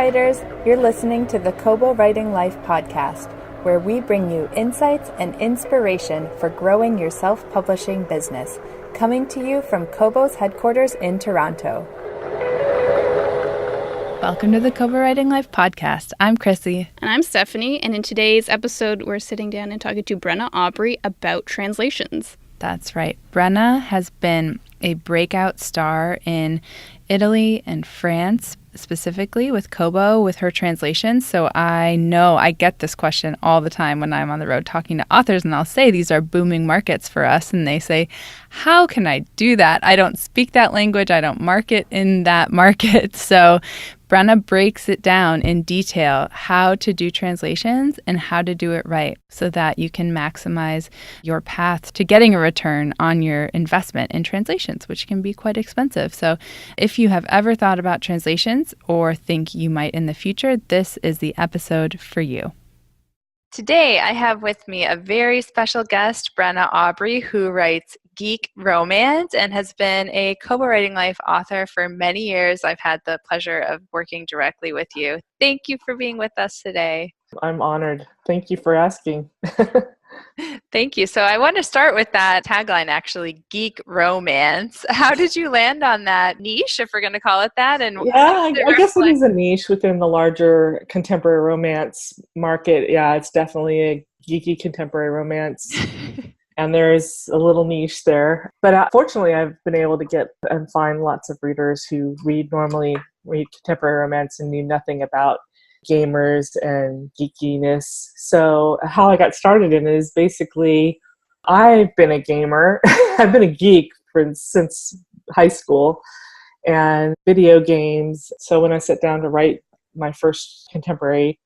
writers, you're listening to the Kobo Writing Life podcast, where we bring you insights and inspiration for growing your self-publishing business, coming to you from Kobo's headquarters in Toronto. Welcome to the Kobo Writing Life podcast. I'm Chrissy. And I'm Stephanie, and in today's episode, we're sitting down and talking to Brenna Aubrey about translations. That's right. Brenna has been a breakout star in Italy and France, specifically with Kobo, with her translations. So I know I get this question all the time when I'm on the road talking to authors, and I'll say these are booming markets for us. And they say, how can I do that? I don't speak that language. I don't market in that market. So Brenna breaks it down in detail how to do translations and how to do it right so that you can maximize your path to getting a return on your investment in translations, which can be quite expensive. So if you have ever thought about translations or think you might in the future, this is the episode for you. Today, I have with me a very special guest, Brenna Aubrey, who writes geek romance and has been a Kobo Writing Life author for many years. I've had the pleasure of working directly with you. Thank you for being with us today. I'm honored. Thank you for asking. Thank you. So I want to start with that tagline, actually, geek romance. How did you land on that niche, if we're going to call it that? And yeah, I guess it is a niche within the larger contemporary romance market. Yeah, it's definitely a geeky contemporary romance. And there's a little niche there. But fortunately, I've been able to get and find lots of readers who normally read contemporary romance and knew nothing about gamers and geekiness. So how I got started in it is basically, I've been a gamer. I've been a geek since high school and video games. So when I sat down to write my first contemporary,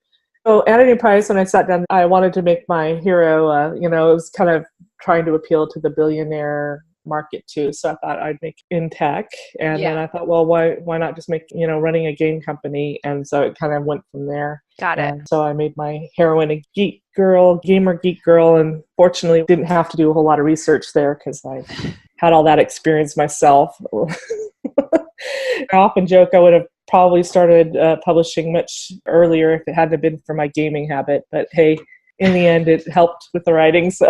at any price, when I sat down, I wanted to make my hero, it was kind of trying to appeal to the billionaire market too. So I thought I'd make in tech. And then I thought, well, why not just make, running a game company? And so it kind of went from there. Got it. And so I made my heroine a gamer geek girl, and fortunately didn't have to do a whole lot of research there because I had all that experience myself. I often joke I would have probably started publishing much earlier if it hadn't been for my gaming habit. But hey, in the end, it helped with the writing. So.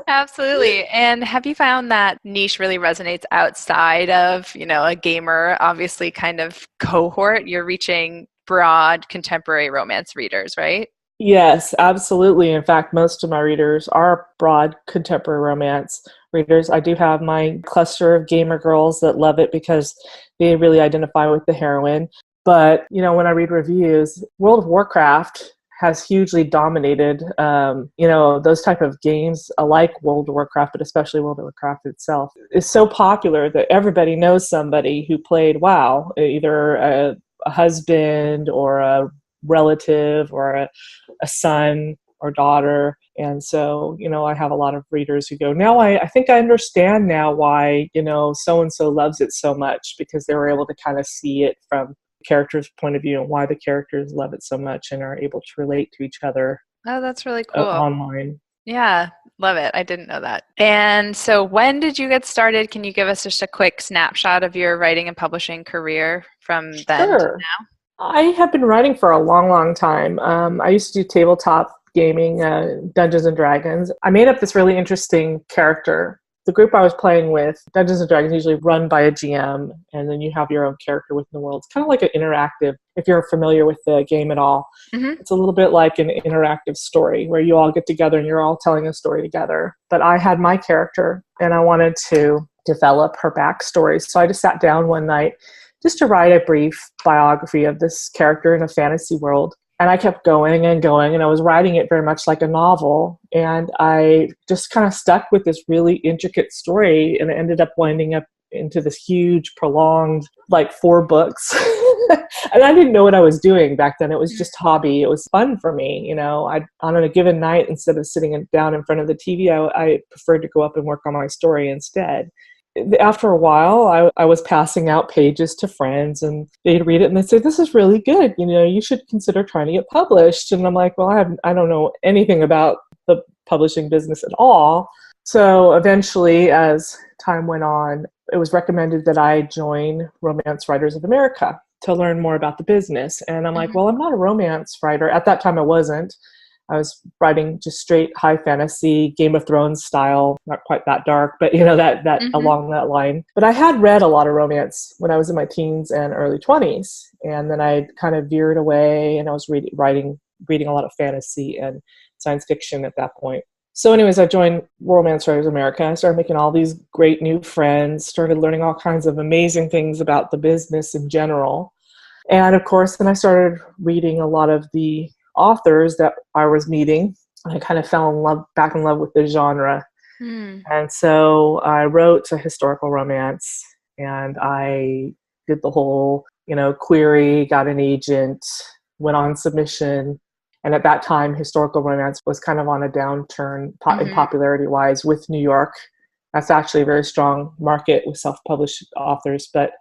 Absolutely. And have you found that niche really resonates outside of, a gamer, obviously kind of cohort? You're reaching broad contemporary romance readers, right? Yes, absolutely. In fact, most of my readers are broad contemporary romance readers. I do have my cluster of gamer girls that love it because they really identify with the heroine. But, when I read reviews, World of Warcraft has hugely dominated, those type of games, like World of Warcraft, but especially World of Warcraft itself, is so popular that everybody knows somebody who played WoW, either a husband or a relative or a son or daughter. And so, I have a lot of readers who go, now I think I understand now why, so-and-so loves it so much, because they were able to kind of see it from character's point of view and why the characters love it so much and are able to relate to each other. Oh, that's really cool. Online. Yeah, love it. I didn't know that. And so when did you get started? Can you give us just a quick snapshot of your writing and publishing career from then to now? I have been writing for a long, long time. I used to do tabletop gaming, Dungeons and Dragons. I made up this really interesting character. The group I was playing with, Dungeons & Dragons, usually run by a GM, and then you have your own character within the world. It's kind of like an interactive, if you're familiar with the game at all. Mm-hmm. It's a little bit like an interactive story where you all get together and you're all telling a story together. But I had my character, and I wanted to develop her backstory. So I just sat down one night just to write a brief biography of this character in a fantasy world. And I kept going and going, and I was writing it very much like a novel. And I just kind of stuck with this really intricate story, and it ended up winding up into this huge, prolonged, 4 books. And I didn't know what I was doing back then. It was just hobby. It was fun for me. On a given night, instead of sitting down in front of the TV, I preferred to go up and work on my story instead. After a while, I was passing out pages to friends, and they'd read it and they'd say, this is really good. You should consider trying to get published. And I'm like, well, I don't know anything about the publishing business at all. So eventually, as time went on, it was recommended that I join Romance Writers of America. to learn more about the business. And I'm like, well, I'm not a romance writer. At that time, I wasn't. I was writing just straight high fantasy, Game of Thrones style, not quite that dark, but that along that line. But I had read a lot of romance when I was in my teens and early 20s. And then I kind of veered away, and I was reading a lot of fantasy and science fiction at that point. So anyways, I joined Romance Writers America. I started making all these great new friends, started learning all kinds of amazing things about the business in general. And of course, then I started reading a lot of the authors that I was meeting. I kind of fell back in love with the genre. And so I wrote a historical romance, and I did the whole, query, got an agent, went on submission. And at that time, historical romance was kind of on a downturn in popularity-wise with New York. That's actually a very strong market with self-published authors, but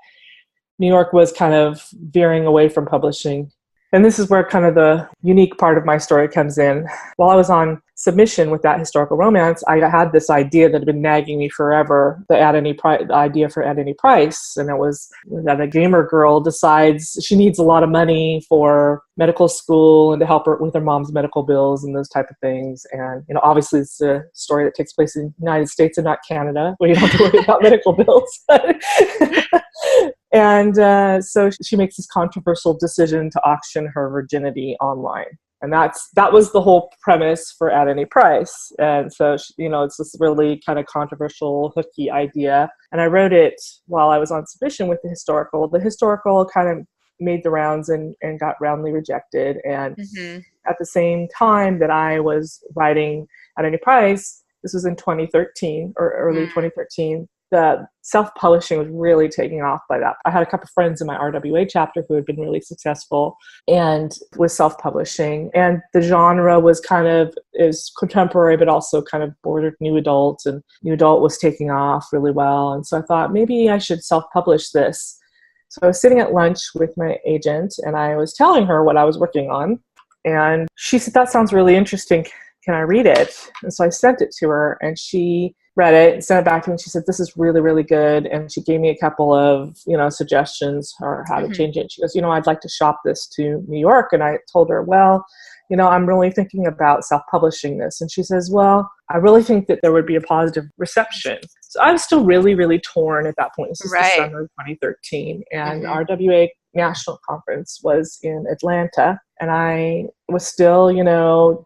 New York was kind of veering away from publishing. And this is where kind of the unique part of my story comes in. While I was on submission with that historical romance, I had this idea that had been nagging me forever, the idea for At Any Price. And it was that a gamer girl decides she needs a lot of money for medical school and to help her with her mom's medical bills and those type of things. And, obviously it's a story that takes place in the United States and not Canada, where you don't have to worry about medical bills. And so she makes this controversial decision to auction her virginity online. And that was the whole premise for At Any Price. And so, it's this really kind of controversial, hooky idea. And I wrote it while I was on submission with the historical. The historical kind of made the rounds and got roundly rejected. And at the same time that I was writing At Any Price, this was in 2013 or early 2013, the self-publishing was really taking off by that. I had a couple of friends in my RWA chapter who had been really successful and was self-publishing. And the genre was is contemporary, but also kind of bordered new adult, and new adult was taking off really well. And so I thought maybe I should self-publish this. So I was sitting at lunch with my agent, and I was telling her what I was working on. And she said, "That sounds really interesting. Can I read it?" And so I sent it to her, and she read it and sent it back to me. And she said, "This is really, really good." And she gave me a couple of, suggestions or how to change it. She goes, "I'd like to shop this to New York." And I told her, "Well, I'm really thinking about self-publishing this." And she says, "Well, I really think that there would be a positive reception." So I'm still really, really torn at that point. This is the summer of 2013. And RWA National Conference was in Atlanta. And I was still,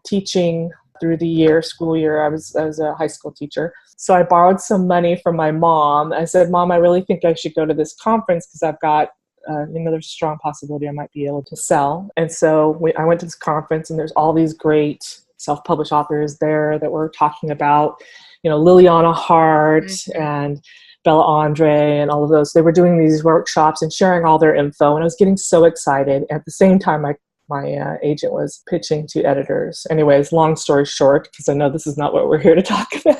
teaching through the school year. I was a high school teacher. So I borrowed some money from my mom. I said, "Mom, I really think I should go to this conference because I've got, there's a strong possibility I might be able to sell." And so I went to this conference, and there's all these great self-published authors there that were talking about, Liliana Hart and Bella Andre and all of those. They were doing these workshops and sharing all their info. And I was getting so excited. At the same time, my agent was pitching to editors. Anyways, long story short, because I know this is not what we're here to talk about.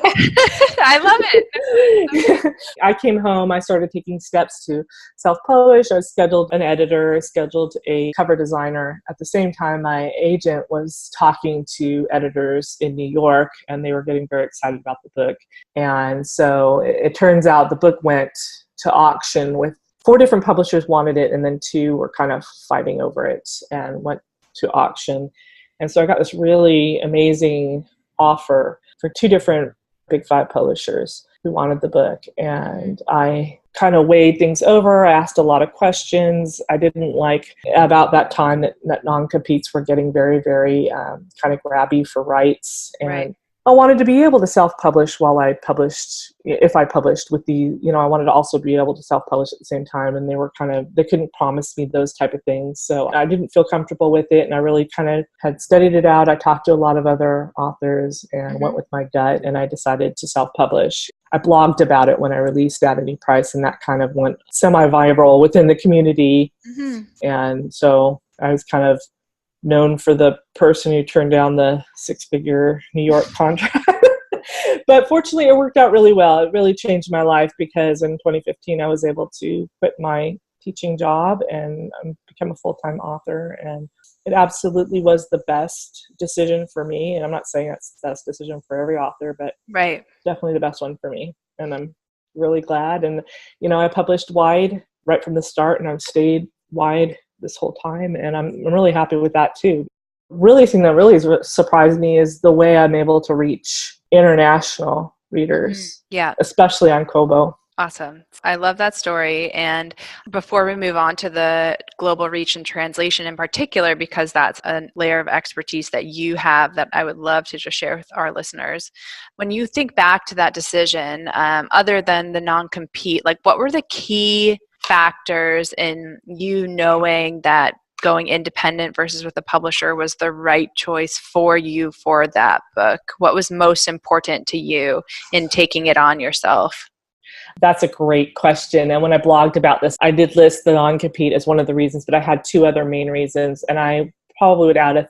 I love it. I came home. I started taking steps to self-publish. I scheduled an editor, scheduled a cover designer. At the same time, my agent was talking to editors in New York, and they were getting very excited about the book. And so it turns out the book went to auction with 4 different publishers wanted it, and then 2 were kind of fighting over it and went to auction. And so I got this really amazing offer for 2 different Big 5 publishers who wanted the book. And I kind of weighed things over. I asked a lot of questions. I didn't like about that time that non-competes were getting very, very kind of grabby for rights. And I wanted to be able to self-publish while I published, if I published with I wanted to also be able to self-publish at the same time. And they couldn't promise me those type of things. So I didn't feel comfortable with it. And I really kind of had studied it out. I talked to a lot of other authors and went with my gut, and I decided to self-publish. I blogged about it when I released At Any Price, and that kind of went semi-viral within the community. And so I was kind of known for the person who turned down the 6-figure New York contract. But fortunately, it worked out really well. It really changed my life because in 2015, I was able to quit my teaching job and become a full-time author. And it absolutely was the best decision for me. And I'm not saying that's the best decision for every author, but definitely the best one for me. And I'm really glad. And, I published wide right from the start, and I've stayed wide this whole time. And I'm really happy with that too. Really, thing that really surprised me is the way I'm able to reach international readers, Yeah. especially on Kobo. Awesome. I love that story. And before we move on to the global reach and translation in particular, because that's a layer of expertise that you have that I would love to just share with our listeners. When you think back to that decision, other than the non-compete, like what were the key factors in you knowing that going independent versus with a publisher was the right choice for you for that book? What was most important to you in taking it on yourself? That's a great question. And when I blogged about this, I did list the non-compete as one of the reasons, but I had two other main reasons, and I probably would add a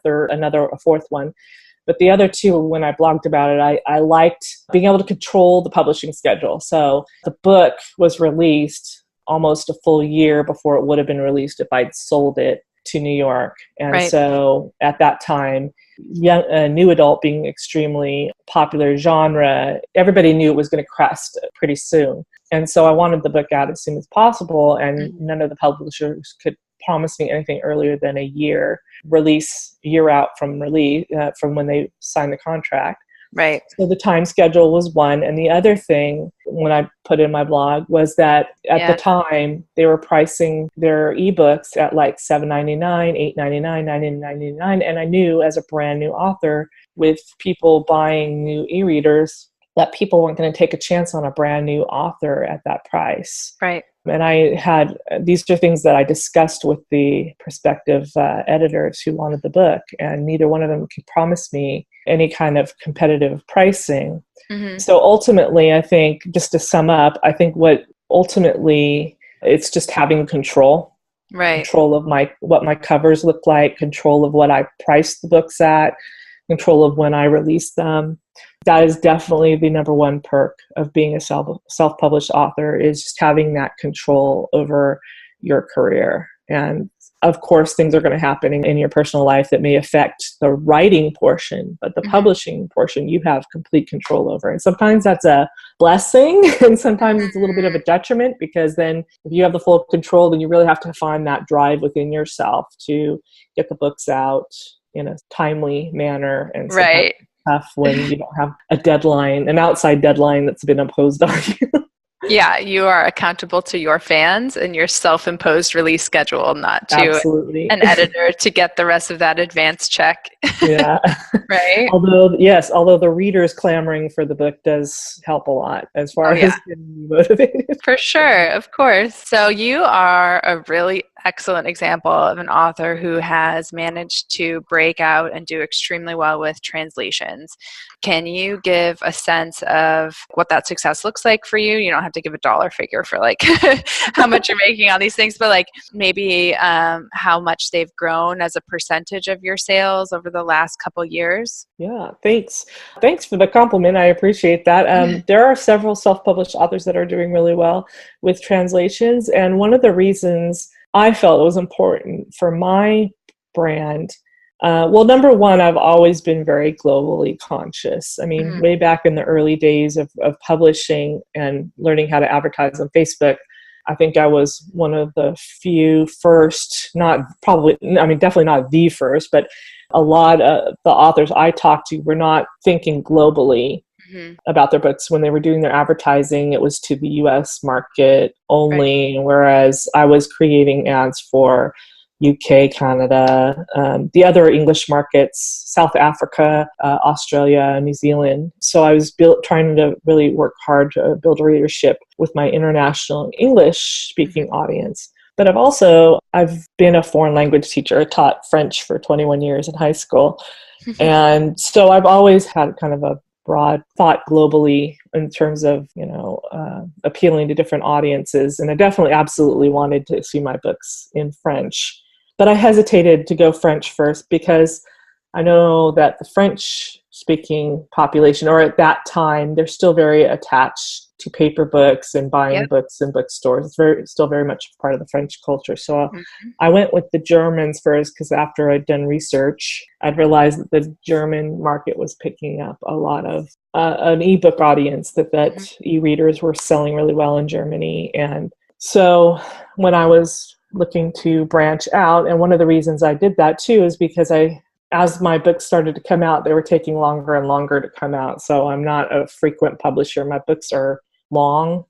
fourth one. But the other two, when I blogged about it, I liked being able to control the publishing schedule. So the book was released almost a full year before it would have been released if I'd sold it to New York. And Right. so at that time, new adult being extremely popular genre, everybody knew it was going to crest pretty soon. And so I wanted the book out as soon as possible, and none of the publishers could promise me anything earlier than a year out from from when they signed the contract. Right. So the time schedule was one. And the other thing, when I put in my blog, was that at the time they were pricing their eBooks at like $7.99, $8.99, $9.99. And I knew as a brand new author, with people buying new e-readers, that people weren't going to take a chance on a brand new author at that price. Right. And these are things that I discussed with the prospective editors who wanted the book, and neither one of them could promise me any kind of competitive pricing. Mm-hmm. So ultimately, I think, just to sum up, I think it's just having control. Right. Control of what my covers look like, control of what I price the books at, control of when I release them. That is definitely the number one perk of being a self-published author, is just having that control over your career. And of course, things are going to happen in your personal life that may affect the writing portion, but the publishing portion you have complete control over. And sometimes that's a blessing, and sometimes it's a little bit of a detriment, because then if you have the full control, then you really have to find that drive within yourself to get the books out in a timely manner. And Right. tough when you don't have an outside deadline that's been imposed on you. Yeah, you are accountable to your fans and your self-imposed release schedule, not to Absolutely. an editor to get the rest of that advance check. Yeah. Right? Although the readers clamoring for the book does help a lot as far as getting motivated. For sure, of course. So you are a really excellent example of an author who has managed to break out and do extremely well with translations. Can you give a sense of what that success looks like for you? You don't have to give a dollar figure for like how much you're making on these things, but like maybe how much they've grown as a percentage of your sales over the last couple years. Yeah, thanks. Thanks for the compliment. I appreciate that. There are several self-published authors that are doing really well with translations. And one of the reasons I felt it was important for my brand, number one, I've always been very globally conscious. I mean, way back in the early days of publishing and learning how to advertise on Facebook, I think I was one of the few first, definitely not the first, but a lot of the authors I talked to were not thinking globally about their books. When they were doing their advertising, it was to the US market only, whereas I was creating ads for UK, Canada, the other English markets, South Africa, Australia, New Zealand. So I was trying to really work hard to build a readership with my international English-speaking audience. But I've been a foreign language teacher. I taught French for 21 years in high school. And so I've always had kind of a broad thought globally in terms of, appealing to different audiences. And I definitely absolutely wanted to see my books in French. But I hesitated to go French first because I know that the French-speaking population, or at that time, they're still very attached to paper books and buying books in bookstores. It's still very much part of the French culture. So I went with the Germans first because after I'd done research, I'd realized that the German market was picking up a lot of an ebook audience, that e-readers were selling really well in Germany. And so when I was looking to branch out. And one of the reasons I did that too is because as my books started to come out, they were taking longer and longer to come out. So I'm not a frequent publisher. My books are long.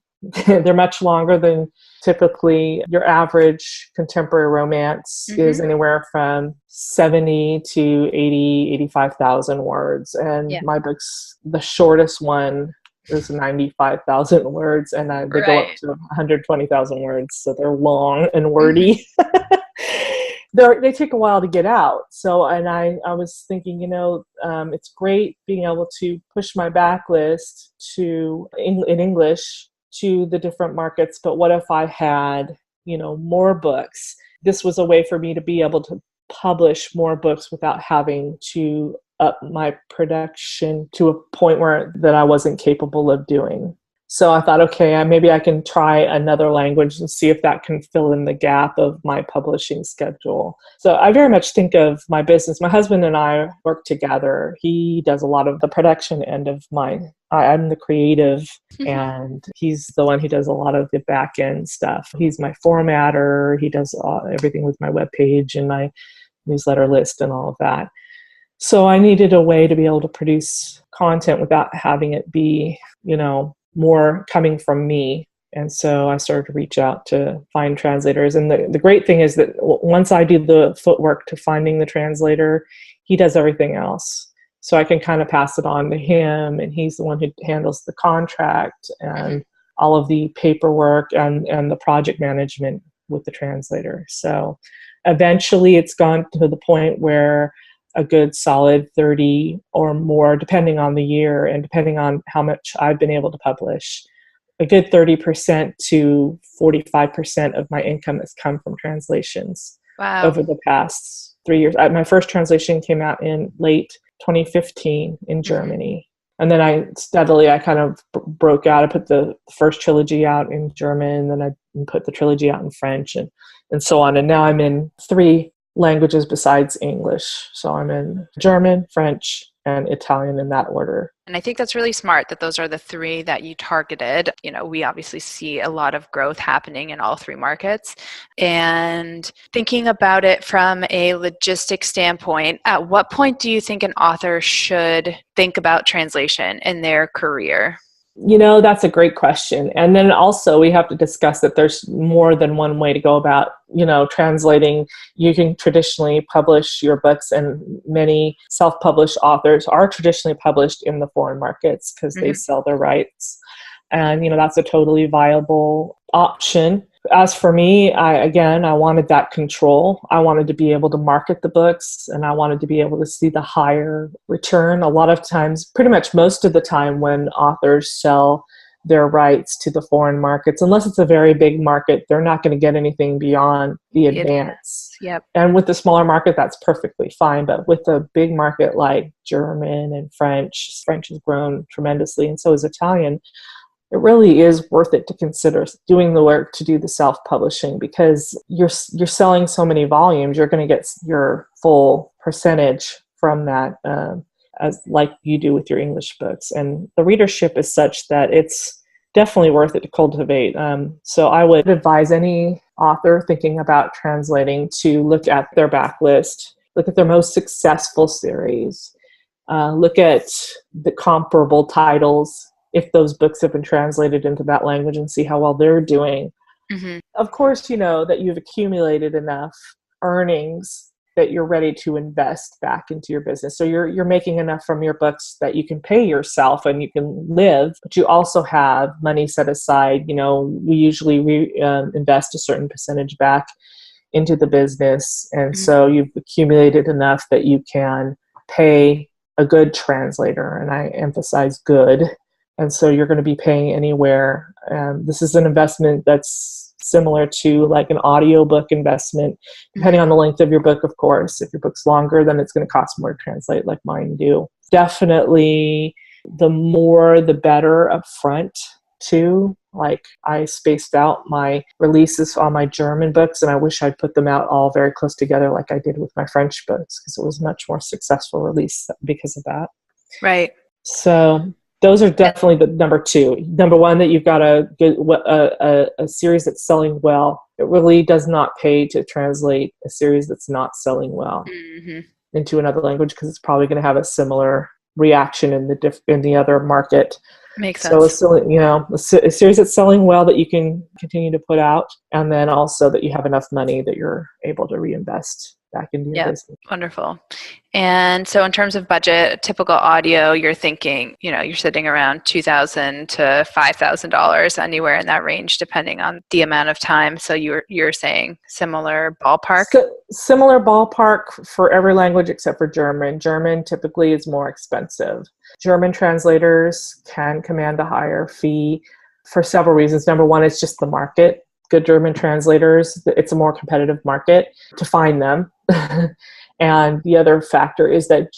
They're much longer than typically your average contemporary romance is anywhere from 70 to 80, 85,000 words. And my book's, the shortest one is 95,000 words, and they go up to 120,000 words. So they're long and wordy. They take a while to get out. So, and I was thinking, it's great being able to push my backlist in English to the different markets, but what if I had, more books? This was a way for me to be able to publish more books without having to up my production to a point that I wasn't capable of doing. So I thought, okay, maybe I can try another language and see if that can fill in the gap of my publishing schedule. So I very much think of my business. My husband and I work together. He does a lot of the production end of mine. I'm the creative, and he's the one who does a lot of the back end stuff. He's my formatter. He does everything with my webpage and my newsletter list and all of that. So I needed a way to be able to produce content without having it be, more coming from me. And so I started to reach out to find translators. And the great thing is that once I do the footwork to finding the translator, he does everything else. So I can kind of pass it on to him, and he's the one who handles the contract and all of the paperwork and the project management with the translator. So eventually it's gone to the point where a good solid 30 or more, depending on the year and depending on how much I've been able to publish, a good 30% to 45% of my income has come from translations over the past 3 years. My first translation came out in late 2015 in Germany. And then I kind of broke out. I put the first trilogy out in German, then I put the trilogy out in French and so on. And now I'm in 3 languages besides English. So I'm in German, French, and Italian in that order. And I think that's really smart that those are the 3 that you targeted. We obviously see a lot of growth happening in all 3 markets. And thinking about it from a logistic standpoint, at what point do you think an author should think about translation in their career? That's a great question. And then also we have to discuss that there's more than one way to go about, translating. You can traditionally publish your books, and many self-published authors are traditionally published in the foreign markets because they sell their rights. And, that's a totally viable option. As for me, I wanted that control. I wanted to be able to market the books, and I wanted to be able to see the higher return. A lot of times, pretty much most of the time when authors sell their rights to the foreign markets, unless it's a very big market, they're not going to get anything beyond the advance. Yep. And with the smaller market, that's perfectly fine. But with a big market like German and French has grown tremendously, and so is Italian. It really is worth it to consider doing the work to do the self-publishing, because you're selling so many volumes, you're going to get your full percentage from that, as like you do with your English books. And the readership is such that it's definitely worth it to cultivate. So I would advise any author thinking about translating to look at their backlist, look at their most successful series, look at the comparable titles if those books have been translated into that language, and see how well they're doing. Of course, that you've accumulated enough earnings that you're ready to invest back into your business. So you're making enough from your books that you can pay yourself and you can live, but you also have money set aside. We usually invest a certain percentage back into the business. And so you've accumulated enough that you can pay a good translator, and I emphasize good. And so you're going to be paying anywhere. This is an investment that's similar to like an audiobook investment, depending on the length of your book, of course. If your book's longer, then it's going to cost more to translate, like mine do. Definitely the more, the better up front too. Like I spaced out my releases on my German books, and I wish I'd put them out all very close together like I did with my French books, because it was a much more successful release because of that. Right. So Those are definitely the number two. Number one, that you've got a series that's selling well. It really does not pay to translate a series that's not selling well into another language, because it's probably going to have a similar reaction in the other market. Makes So sense. a series that's selling well that you can continue to put out, and then also that you have enough money that you're able to reinvest back into your business. Wonderful. And so in terms of budget, typical audio, you're thinking, you're sitting around $2,000 to $5,000, anywhere in that range, depending on the amount of time. So you're saying similar ballpark? Similar ballpark for every language except for German. German typically is more expensive. German translators can command a higher fee for several reasons. Number one, it's just the market. Good German translators, it's a more competitive market to find them. And the other factor is that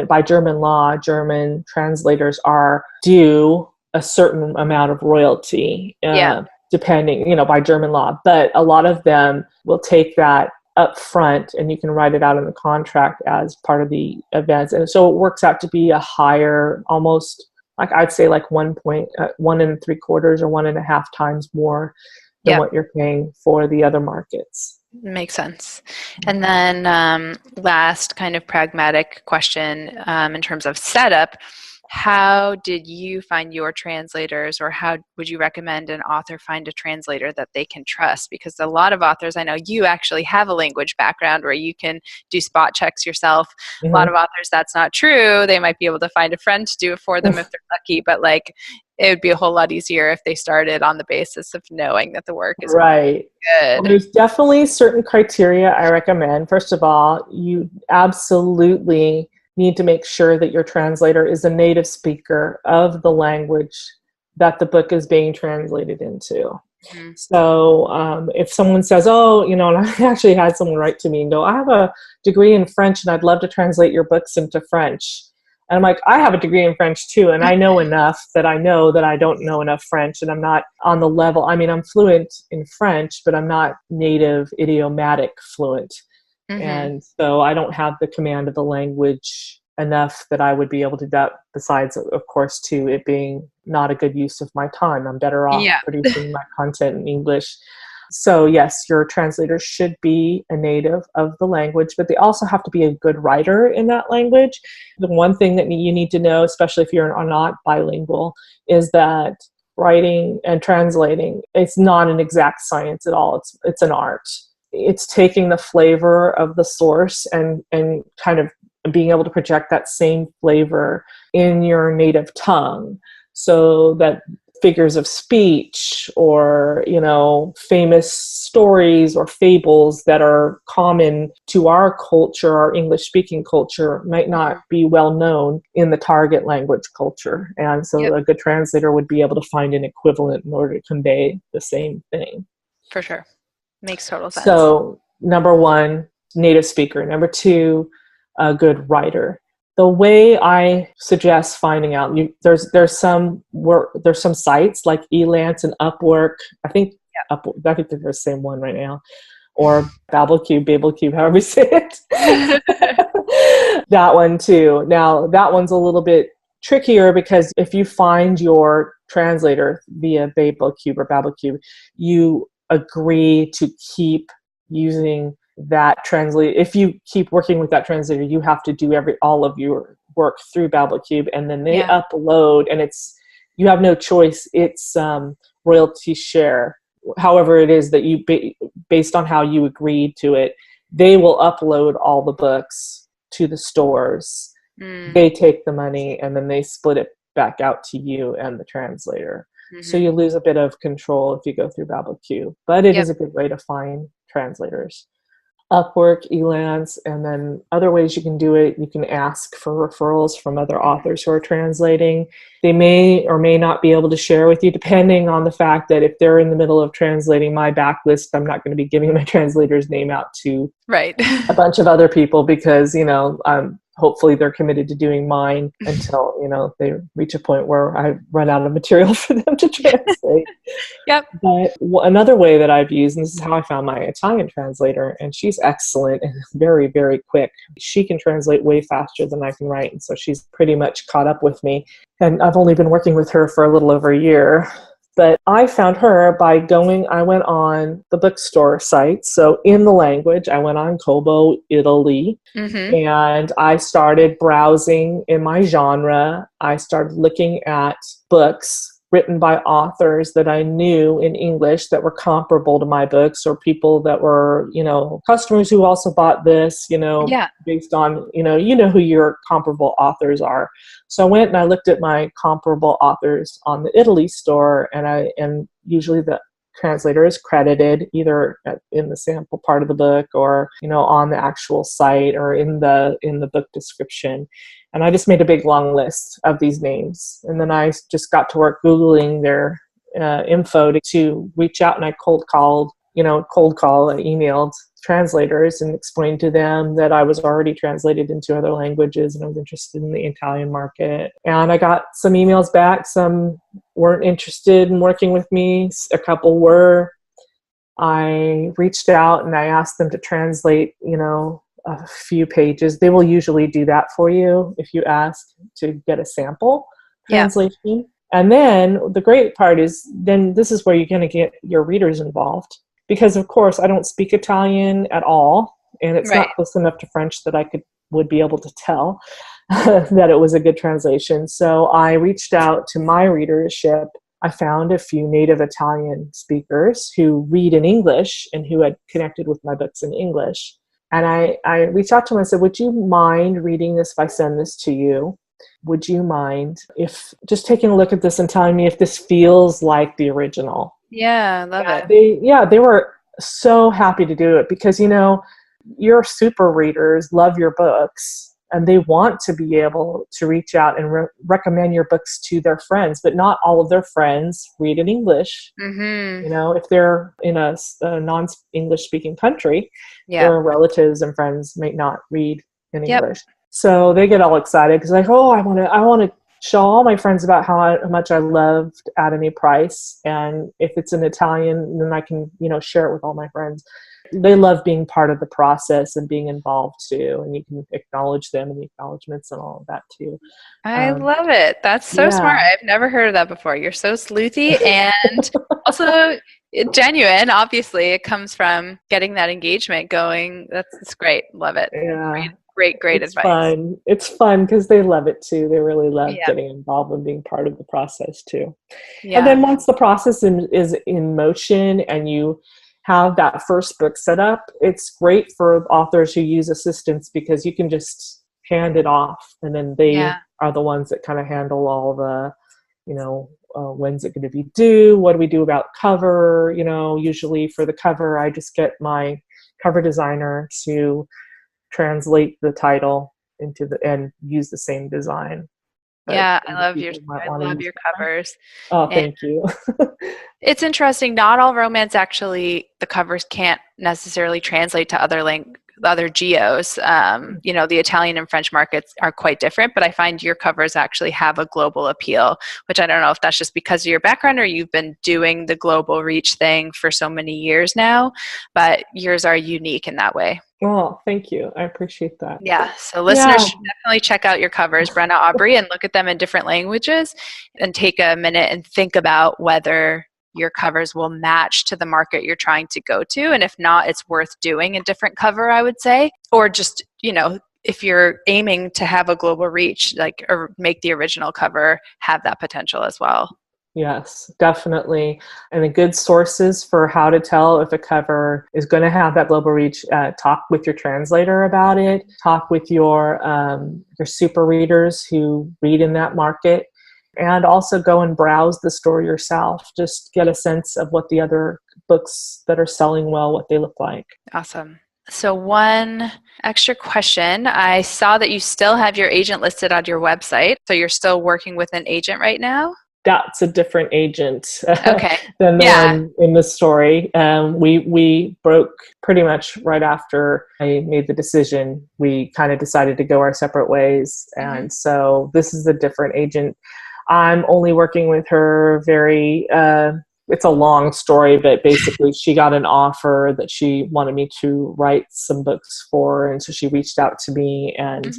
by German law, German translators are due a certain amount of royalty, depending, by German law. But a lot of them will take that up front, and you can write it out in the contract as part of the events. And so it works out to be a higher, almost like I'd say like 1.75 or 1.5 times more than what you're paying for the other markets. Makes sense. And then last kind of pragmatic question in terms of setup, how did you find your translators, or how would you recommend an author find a translator that they can trust? Because a lot of authors, I know you actually have a language background where you can do spot checks yourself. A lot of authors, that's not true. They might be able to find a friend to do it for them if they're lucky, but it would be a whole lot easier if they started on the basis of knowing that the work is right. Good. Well, there's definitely certain criteria I recommend. First of all, you absolutely need to make sure that your translator is a native speaker of the language that the book is being translated into. So if someone says, and I actually had someone write to me and go, I have a degree in French and I'd love to translate your books into French. And I'm like, I have a degree in French too, and I know enough that I know that I don't know enough French, and I'm not on the level. I mean, I'm fluent in French, but I'm not native idiomatic fluent. And so I don't have the command of the language enough that I would be able to do that, besides, of course, to it being not a good use of my time. I'm better off producing my content in English. So yes, your translator should be a native of the language, but they also have to be a good writer in that language. The one thing that you need to know, especially if you're not bilingual, is that writing and translating, it's not an exact science at all. It's an art. It's taking the flavor of the source and kind of being able to project that same flavor in your native tongue, so that figures of speech or, famous stories or fables that are common to our culture, our English-speaking culture, might not be well known in the target language culture. And so a good translator would be able to find an equivalent in order to convey the same thing. For sure. Makes total sense. So number one, native speaker. Number two, a good writer. The way I suggest finding out, there's some sites like Elance and Upwork. I think they're the same one right now, or Babelcube, however you say it. That one too. Now that one's a little bit trickier, because if you find your translator via Babelcube or Babelcube, you agree to keep using that translator. If you keep working with that translator, you have to do all of your work through Babelcube, and then they upload, and you have no choice. It's royalty share. However it is that you, based on how you agreed to it, they will upload all the books to the stores. They take the money, and then they split it back out to you and the translator. So you lose a bit of control if you go through Babelcube, but it is a good way to find translators. Upwork, Elance, and then other ways you can do it. You can ask for referrals from other authors who are translating. They may or may not be able to share with you, depending on the fact that if they're in the middle of translating my backlist, I'm not going to be giving my translator's name out to a bunch of other people, because, hopefully they're committed to doing mine until, they reach a point where I run out of material for them to translate. Yep. But another way that I've used, and this is how I found my Italian translator, and she's excellent and very, very quick. She can translate way faster than I can write, and so she's pretty much caught up with me. And I've only been working with her for a little over a year. But I found her I went on the bookstore site. So in the language, I went on Kobo, Italy, and I started browsing in my genre. I started looking at books written by authors that I knew in English that were comparable to my books, or people that were, customers who also bought this, based on, who your comparable authors are. So I went and I looked at my comparable authors on the Italy store, and usually the translator is credited either in the sample part of the book, or on the actual site, or in the book description. And I just made a big long list of these names, and then I just got to work Googling their info to reach out, and I cold call, I emailed translators and explained to them that I was already translated into other languages and I was interested in the Italian market. And I got some emails back. Some weren't interested in working with me. A couple were. I reached out and I asked them to translate, a few pages. They will usually do that for you if you ask to get a sample translation. Yeah. And then the great part is then this is where you're going to get your readers involved. Because, of course, I don't speak Italian at all, and it's not close enough to French that I would be able to tell that it was a good translation. So I reached out to my readership. I found a few native Italian speakers who read in English and who had connected with my books in English. And I reached out to them and said, would you mind reading this if I send this to you? Would you mind if just taking a look at this and telling me if this feels like the original? Yeah, love it. They were so happy to do it because, your super readers love your books and they want to be able to reach out and recommend your books to their friends, but not all of their friends read in English. If they're in a non-English speaking country, their relatives and friends may not read in English. So they get all excited because I want to show all my friends about how much I loved At Any Price. And if it's in Italian, then I can, share it with all my friends. They love being part of the process and being involved too. And you can acknowledge them in the acknowledgements and all of that too. I love it. That's so smart. I've never heard of that before. You're so sleuthy and also genuine. Obviously, it comes from getting that engagement going. That's great. Love it. Yeah. Great advice. It's fun because they love it too. They really love getting involved and being part of the process too. Yeah. And then once the process is in motion and you have that first book set up, it's great for authors who use assistants because you can just hand it off and then they are the ones that kind of handle all the, when's it going to be due? What do we do about cover? Usually for the cover, I just get my cover designer to translate the title and use the same design. I love your covers. Oh, thank you. It's interesting. Not all romance actually, the covers can't necessarily translate to other geos. The Italian and French markets are quite different, but I find your covers actually have a global appeal, which I don't know if that's just because of your background or you've been doing the global reach thing for so many years now, but yours are unique in that way. Oh, thank you. I appreciate that. Yeah. So listeners should definitely check out your covers, Brenna Aubrey, and look at them in different languages and take a minute and think about whether your covers will match to the market you're trying to go to. And if not, it's worth doing a different cover, I would say. Or just, if you're aiming to have a global reach, or make the original cover have that potential as well. Yes, definitely. And the good sources for how to tell if a cover is going to have that global reach, talk with your translator about it, talk with your super readers who read in that market, and also go and browse the store yourself. Just get a sense of what the other books that are selling well, what they look like. Awesome. So one extra question. I saw that you still have your agent listed on your website. So you're still working with an agent right now? that's a different agent Okay. than the Yeah. one in the story. We broke pretty much right after I made the decision. We kind of decided to go our separate ways. And so this is a different agent. I'm only working with her it's a long story, but basically she got an offer that she wanted me to write some books for. And so she reached out to me, and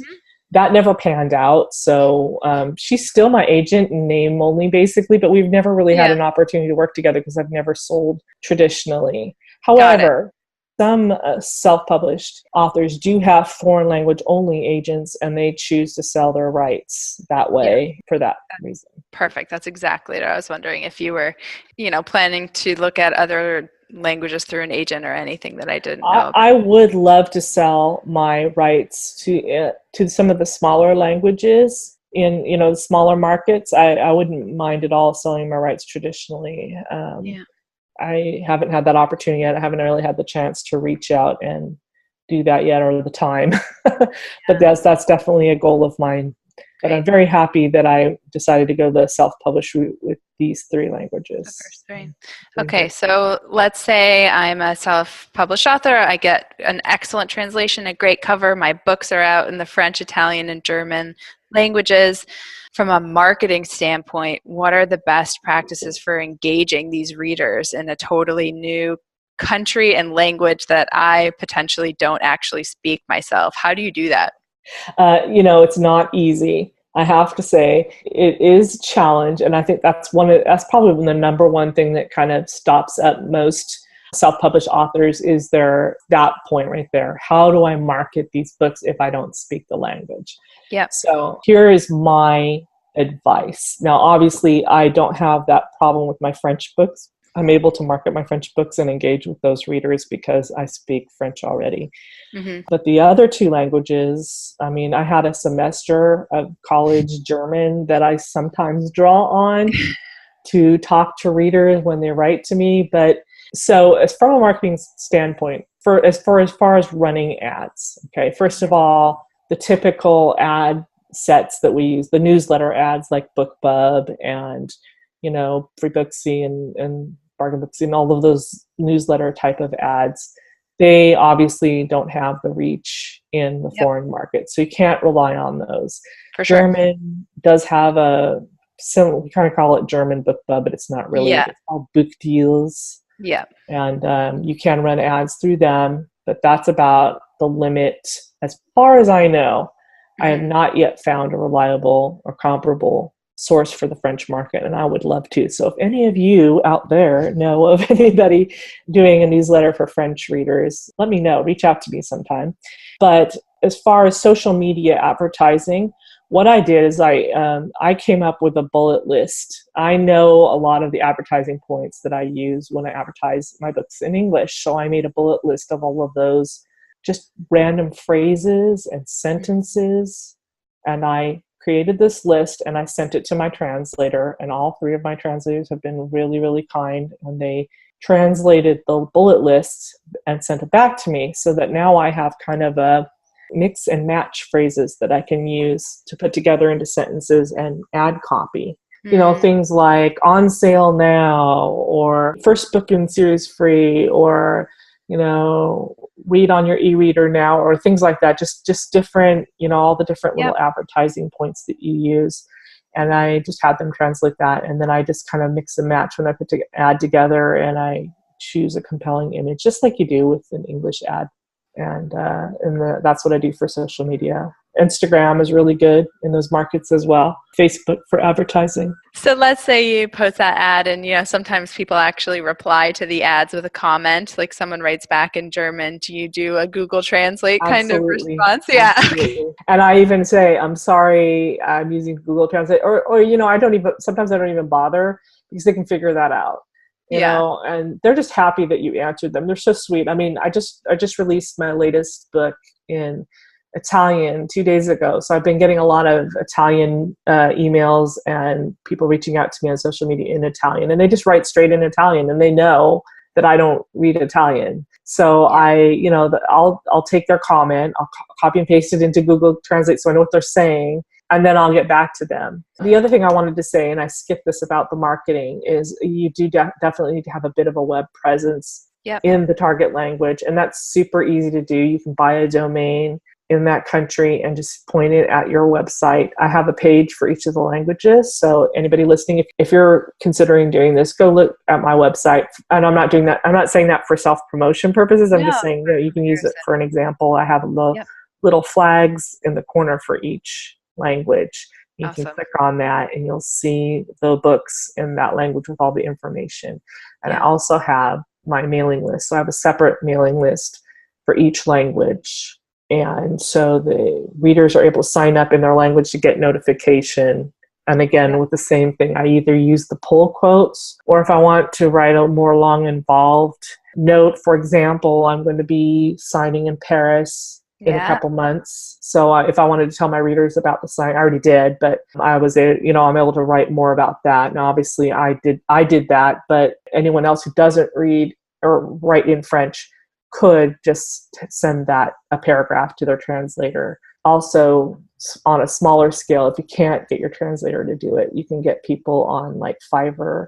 that never panned out. So she's still my agent in name only, basically, but we've never really had an opportunity to work together because I've never sold traditionally. However, some self-published authors do have foreign language only agents, and they choose to sell their rights that way for that reason. Perfect. That's exactly what I was wondering, if you were, planning to look at other languages through an agent or anything that I didn't know. I would love to sell my rights to some of the smaller languages in the smaller markets. I wouldn't mind at all selling my rights traditionally. I haven't had that opportunity yet. I haven't really had the chance to reach out and do that yet, or the time. But that's definitely a goal of mine. But I'm very happy that I decided to go the self-published route with these 3 languages. Okay, so let's say I'm a self-published author. I get an excellent translation, a great cover. My books are out in the French, Italian, and German languages. From a marketing standpoint, what are the best practices for engaging these readers in a totally new country and language that I potentially don't actually speak myself? How do you do that? It's not easy. I have to say it is a challenge. And I think that's probably the number one thing that kind of stops up most self-published authors is that point right there. How do I market these books if I don't speak the language? Yeah. So here is my advice. Now, obviously, I don't have that problem with my French books. I'm able to market my French books and engage with those readers because I speak French already. But the other 2 languages, I had a semester of college German that I sometimes draw on to talk to readers when they write to me. But so from a marketing standpoint, as far as running ads, okay, first of all, the typical ad sets that we use, the newsletter ads like BookBub and, Free Booksy and Bargain Booksy and all of those newsletter type of ads, they obviously don't have the reach in the foreign market. So you can't rely on those. For sure. German does have we kind of call it German BookBub, but it's not really. It's called Book Deals. Yeah. And you can run ads through them, but that's about the limit. As far as I know, I have not yet found a reliable or comparable source for the French market, and I would love to. So if any of you out there know of anybody doing a newsletter for French readers, let me know. Reach out to me sometime. But as far as social media advertising, what I did is I came up with a bullet list. I know a lot of the advertising points that I use when I advertise my books in English, so I made a bullet list of all of those just random phrases and sentences, and I created this list and I sent it to my translator, and all 3 of my translators have been really, really kind, and they translated the bullet list and sent it back to me, so that now I have kind of a mix and match phrases that I can use to put together into sentences and ad copy. Things like on sale now, or first book in series free, or read on your e-reader now, or things like that. Just different, all the different little advertising points that you use. And I just had them translate that. And then I just kind of mix and match when I put the ad together, and I choose a compelling image, just like you do with an English ad. And that's what I do for social media. Instagram is really good in those markets as well. Facebook for advertising. So let's say you post that ad, and sometimes people actually reply to the ads with a comment, like someone writes back in German. Do you do a Google Translate kind of response? Yeah. Absolutely. And I even say, I'm sorry, I'm using Google Translate, or sometimes I don't even bother, because they can figure that out. You know, and they're just happy that you answered them. They're so sweet. I just released my latest book in Italian 2 days ago. So I've been getting a lot of Italian emails and people reaching out to me on social media in Italian, and they just write straight in Italian, and they know that I don't read Italian. So I'll take their comment, I'll copy and paste it into Google Translate so I know what they're saying. and then I'll get back to them. The other thing I wanted to say, and I skipped this about the marketing, is you do definitely need to have a bit of a web presence in the target language. And that's super easy to do. You can buy a domain in that country and just point it at your website. I have a page for each of the languages. So anybody listening, if you're considering doing this, go look at my website. And I'm not doing that. I'm not saying that for self-promotion purposes. I'm just saying that you can use it for an example. I have little flags in the corner for each language. You can click on that and you'll see the books in that language with all the information. And I also have my mailing list. So I have a separate mailing list for each language. And so the readers are able to sign up in their language to get notification. And again, with the same thing, I either use the pull quotes, or if I want to write a more long involved note, for example, I'm going to be signing in Paris in a couple months. So if I wanted to tell my readers about the sign, I already did, but I'm able to write more about that. Now, obviously I did that, but anyone else who doesn't read or write in French could just send a paragraph to their translator. Also, on a smaller scale, if you can't get your translator to do it, you can get people on like Fiverr,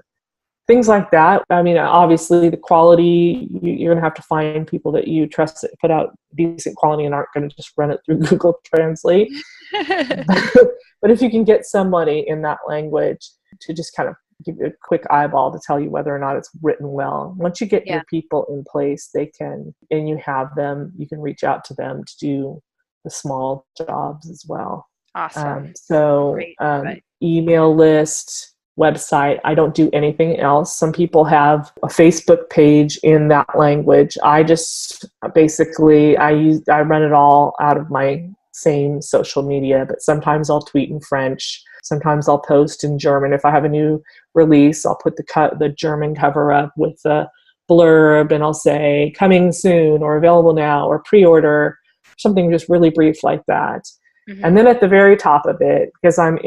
things like that. I mean, obviously the quality, you're going to have to find people that you trust that put out decent quality and aren't going to just run it through Google Translate. But if you can get somebody in that language to just kind of give you a quick eyeball to tell you whether or not it's written well. Once you get your people in place, and you have them, you can reach out to them to do the small jobs as well. Awesome. Email list, website. I don't do anything else. Some people have a Facebook page in that language. I just basically, I run it all out of my same social media, but sometimes I'll tweet in French. Sometimes I'll post in German. If I have a new release, I'll put the German cover up with a blurb, and I'll say coming soon or available now or pre-order, something just really brief like that. Mm-hmm. And then at the very top of it, because I'm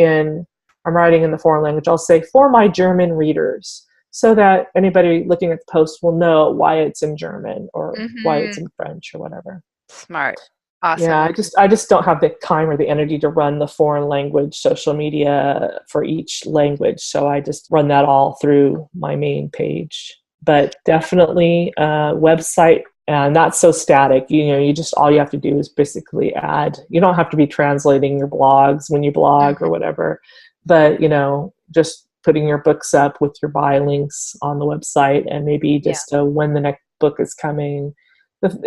writing in the foreign language, I'll say for my German readers, so that anybody looking at the post will know why it's in German or why it's in French or whatever. Smart. Awesome. Yeah, I just don't have the time or the energy to run the foreign language social media for each language. So I just run that all through my main page. But definitely website, not so static. All you have to do is basically add. You don't have to be translating your blogs when you blog or whatever. But, just putting your books up with your buy links on the website, and maybe just when the next book is coming,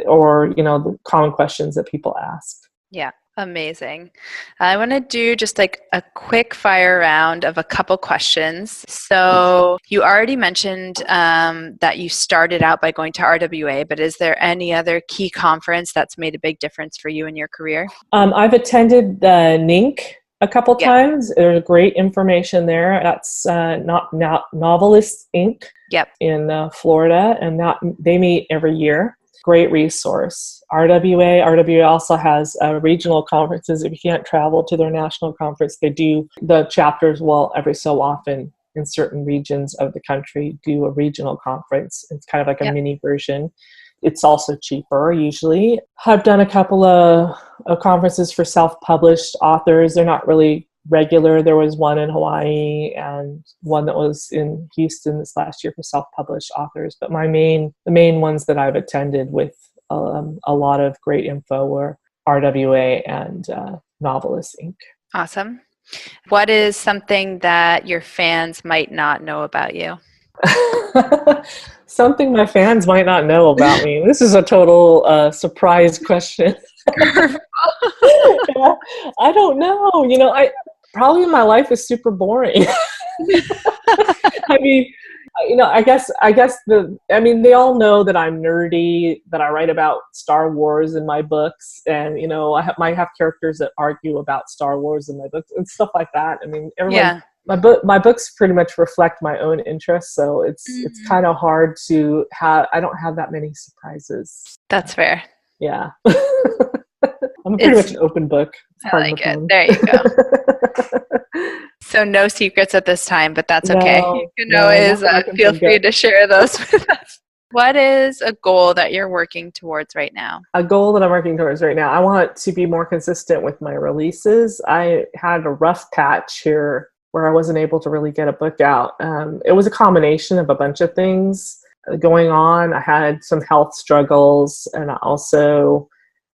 or the common questions that people ask. Yeah, amazing. I want to do just like a quick fire round of a couple questions. So you already mentioned that you started out by going to RWA, but is there any other key conference that's made a big difference for you in your career? I've attended the NINC a couple times. There's great information there. That's Novelists Inc. in Florida, and they meet every year. Great resource. RWA also has regional conferences. If you can't travel to their national conference, they do. The chapters will every so often in certain regions of the country do a regional conference. It's kind of like a mini version. It's also cheaper usually. I've done a couple of conferences for self-published authors. They're not really regular. There was one in Hawaii and one that was in Houston this last year for self-published authors. But the main ones that I've attended with a lot of great info were RWA and Novelists Inc. Awesome. What is something that your fans might not know about you? Something my fans might not know about me. This is a total surprise question. I don't know. Probably my life is super boring. I mean, I guess they all know that I'm nerdy, that I write about Star Wars in my books, and I might have characters that argue about Star Wars in my books and stuff like that. I mean, my books pretty much reflect my own interests, so it's kind of hard to have. I don't have that many surprises. That's fair. Yeah. I'm pretty much an open book. I like it. There you go. So no secrets at this time, but that's okay. You can always feel free to share those with us. What is a goal that you're working towards right now? A goal that I'm working towards right now, I want to be more consistent with my releases. I had a rough patch here where I wasn't able to really get a book out. It was a combination of a bunch of things going on. I had some health struggles, and I also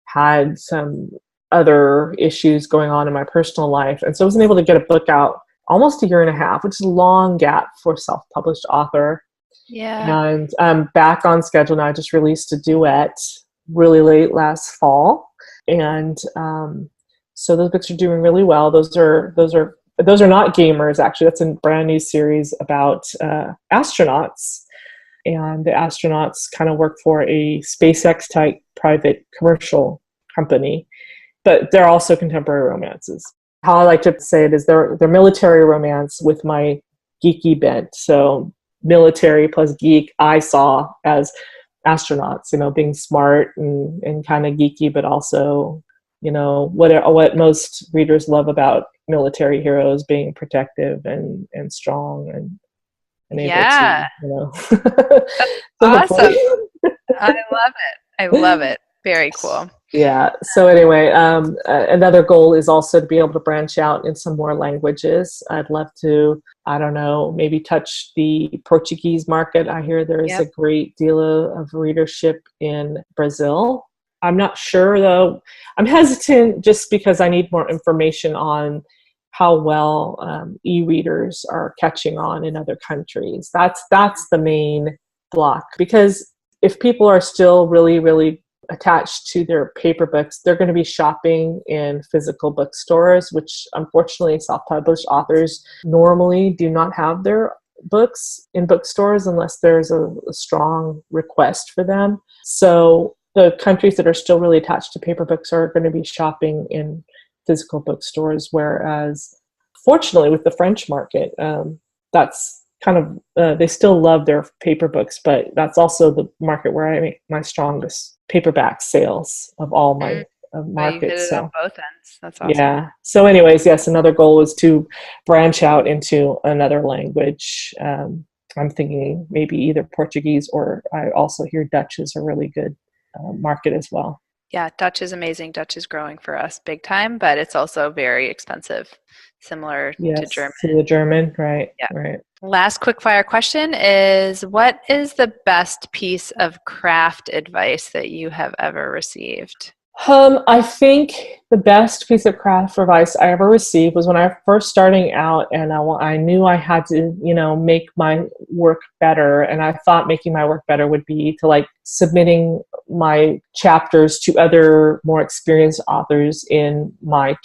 had some other issues going on in my personal life. And so I wasn't able to get a book out almost a year and a half, which is a long gap for a self-published author. Yeah. And I'm back on schedule now. I just released a duet really late last fall. And so those books are doing really well. Those are not gamers, actually. That's a brand new series about astronauts. And the astronauts kind of work for a SpaceX type private commercial company, but they're also contemporary romances. How I like to say it is they're military romance with my geeky bent. So military plus geek, I saw as astronauts, being smart and kind of geeky, but also, what most readers love about military heroes, being protective and strong and able to, awesome. I love it. I love it. Very cool. Yeah. So anyway, another goal is also to be able to branch out in some more languages. I'd love to, I don't know, maybe touch the Portuguese market. I hear there is a great deal of readership in Brazil. I'm not sure though. I'm hesitant just because I need more information on how well e-readers are catching on in other countries. That's the main block, because if people are still really, really attached to their paper books, they're going to be shopping in physical bookstores, which unfortunately self-published authors normally do not have their books in bookstores unless there's a strong request for them. So the countries that are still really attached to paper books are going to be shopping in physical bookstores, whereas fortunately with the French market, that's kind of, they still love their paper books, but that's also the market where I make my strongest paperback sales of all my markets. You hit it on both ends. That's awesome. Yeah. So anyways, yes, another goal is to branch out into another language. I'm thinking maybe either Portuguese, or I also hear Dutch is a really good market as well. Yeah, Dutch is amazing. Dutch is growing for us big time, but it's also very expensive, similar to German. To the German, right? Yeah. Right. Last quickfire question is, what is the best piece of craft advice that you have ever received? I think the best piece of craft advice I ever received was when I was first starting out, and I knew I had to, make my work better. And I thought making my work better would be to submitting my chapters to other more experienced authors in my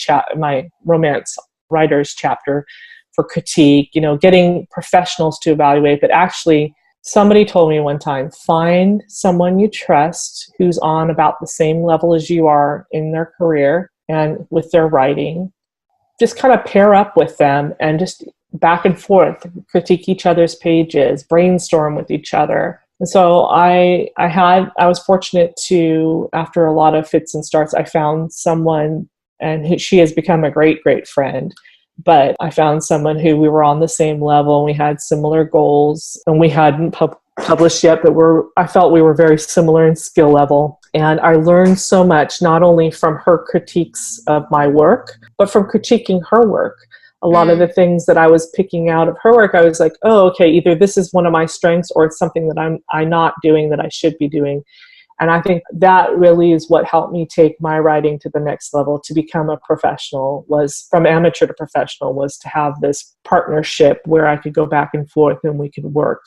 romance writers chapter for critique, getting professionals to evaluate. But actually, somebody told me one time, find someone you trust who's on about the same level as you are in their career and with their writing. Just kind of pair up with them and just back and forth, critique each other's pages, brainstorm with each other. And so I was fortunate to, after a lot of fits and starts, I found someone, and she has become a great, great friend. But I found someone who we were on the same level. We had similar goals, and we hadn't published yet, but I felt we were very similar in skill level. And I learned so much, not only from her critiques of my work, but from critiquing her work. A lot of the things that I was picking out of her work, I was like, oh, okay, either this is one of my strengths or it's something that I'm not doing that I should be doing. And I think that really is what helped me take my writing to the next level. To become a professional, was from amateur to professional, was to have this partnership where I could go back and forth and we could work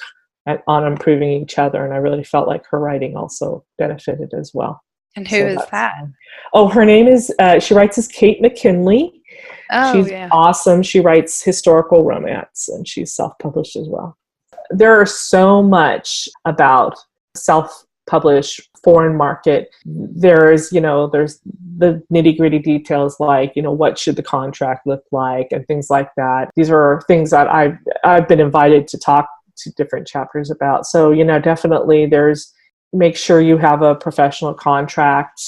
on improving each other. And I really felt like her writing also benefited as well. And who is that? Oh, her name is, she writes as Kate McKinley. Oh, she's awesome. She writes historical romance, and she's self-published as well. There are so much about self-published foreign market. There's the nitty-gritty details, like, what should the contract look like and things like that. These are things that I've been invited to talk to different chapters about. So, definitely make sure you have a professional contract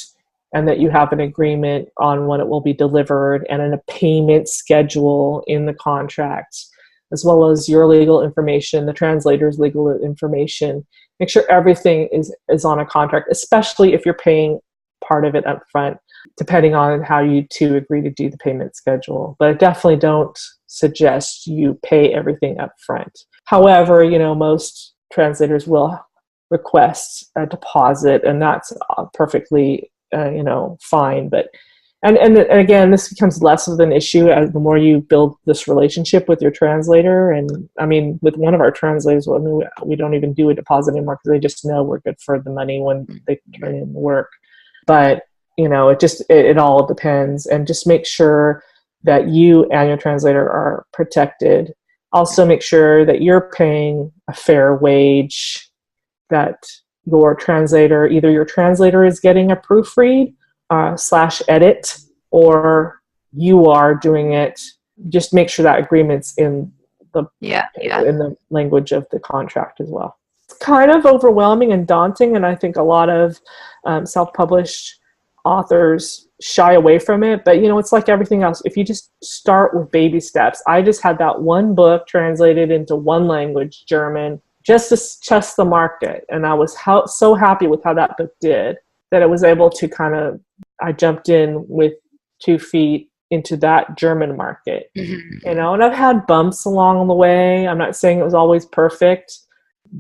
and that you have an agreement on when it will be delivered and a payment schedule in the contract. as well as your legal information, the translator's legal information. Make sure everything is on a contract, especially if you're paying part of it up front, depending on how you two agree to do the payment schedule. But I definitely don't suggest you pay everything up front. However, most translators will request a deposit, and that's perfectly, fine. But and again, this becomes less of an issue as the more you build this relationship with your translator. And I mean, with one of our translators, we don't even do a deposit anymore because they just know we're good for the money when they turn in the work. But it all depends, and just make sure that you and your translator are protected. Also, make sure that you're paying a fair wage, that your translator is getting a proofread / edit, or you are doing it. Just make sure that agreement's in the in the language of the contract as well. It's kind of overwhelming and daunting, and I think a lot of self-published authors shy away from it. But it's like everything else. If you just start with baby steps. I just had that one book translated into one language, German, just to test the market, and I was so happy with how that book did that I was able to I jumped in with 2 feet into that German market, and I've had bumps along the way. I'm not saying it was always perfect,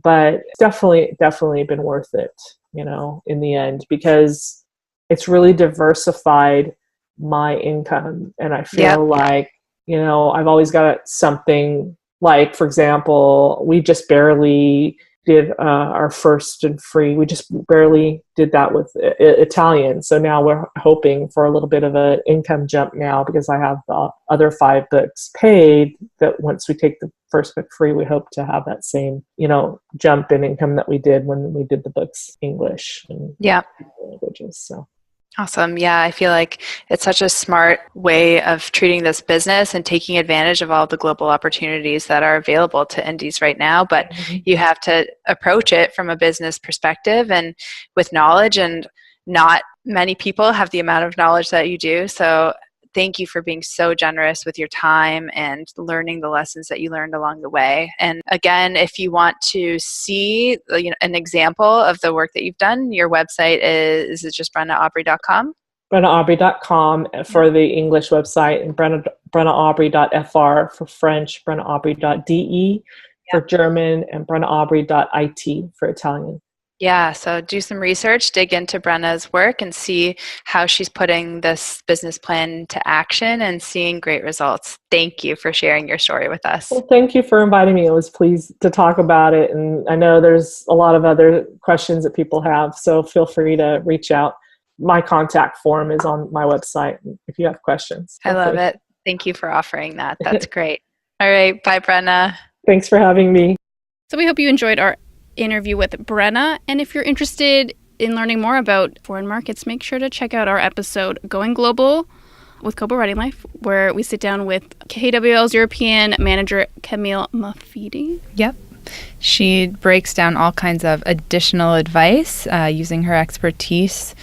but it's definitely been worth it, in the end, because it's really diversified my income. And I feel like, I've always got something. Like, for example, we just barely did our first and free. We just barely did that with Italian. So now we're hoping for a little bit of an income jump now, because I have the other 5 books paid, that once we take the first book free, we hope to have that same, jump in income that we did when we did the books English and languages. So. Awesome. Yeah, I feel like it's such a smart way of treating this business and taking advantage of all the global opportunities that are available to indies right now. But you have to approach it from a business perspective and with knowledge, and not many people have the amount of knowledge that you do. So thank you for being so generous with your time and learning the lessons that you learned along the way. And again, if you want to see an example of the work that you've done, your website is it just BrennaAubrey.com? BrennaAubrey.com for the English website, and BrennaAubrey.fr for French, BrennaAubrey.de for German, and BrennaAubrey.it for Italian. Yeah, so do some research, dig into Brenna's work, and see how she's putting this business plan into action and seeing great results. Thank you for sharing your story with us. Well, thank you for inviting me. I was pleased to talk about it, and I know there's a lot of other questions that people have, so feel free to reach out. My contact form is on my website if you have questions. I love it. Thank you for offering that. That's great. All right, bye, Brenna. Thanks for having me. So we hope you enjoyed our interview with Brenna, and if you're interested in learning more about foreign markets, make sure to check out our episode Going Global with Kobo Writing Life, where we sit down with KWL's European manager Camille Mafidi. Yep. She breaks down all kinds of additional advice using her expertise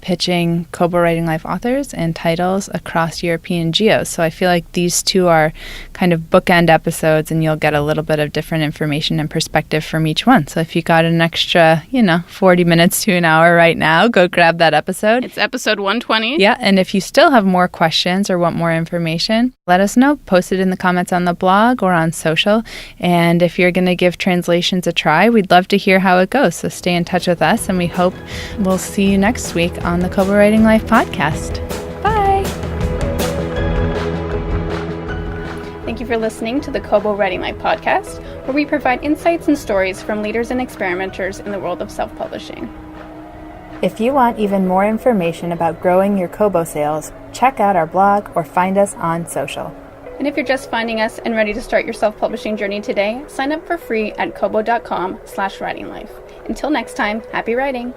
pitching Kobo Writing Life authors and titles across European geos. So I feel like these two are kind of bookend episodes, and you'll get a little bit of different information and perspective from each one. So if you got an extra, 40 minutes to an hour right now, go grab that episode. It's episode 120. Yeah, and if you still have more questions or want more information, let us know. Post it in the comments on the blog or on social. And if you're going to give translations a try, we'd love to hear how it goes. So stay in touch with us, and we hope we'll see you next week on the Kobo Writing Life podcast. Bye! Thank you for listening to the Kobo Writing Life podcast, where we provide insights and stories from leaders and experimenters in the world of self-publishing. If you want even more information about growing your Kobo sales, check out our blog or find us on social. And if you're just finding us and ready to start your self-publishing journey today, sign up for free at kobo.com/writinglife. Until next time, happy writing!